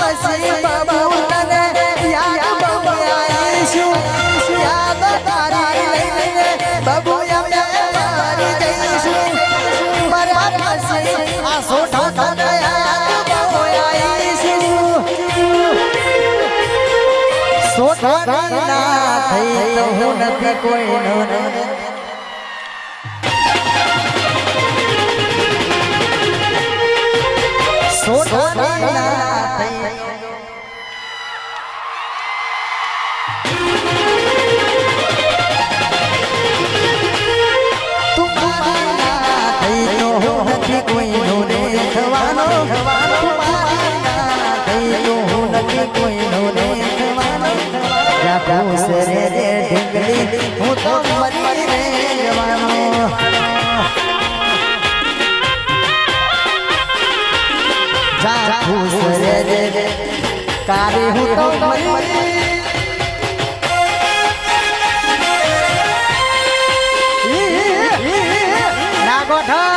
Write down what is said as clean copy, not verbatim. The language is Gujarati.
પછી બાબુ તને યાદ બહુ આવીશું યાદ તારી લઈને બાબુ અમે મારી જઈશું મારા પછી આ સોઠા તને યાદ બહુ આવીશું સોઠા ના થઈ તો હું નથી કોઈનો હું તો મરી રે જવાનો જા ખુશ રે કારી હું તો મરી ના ગોઠા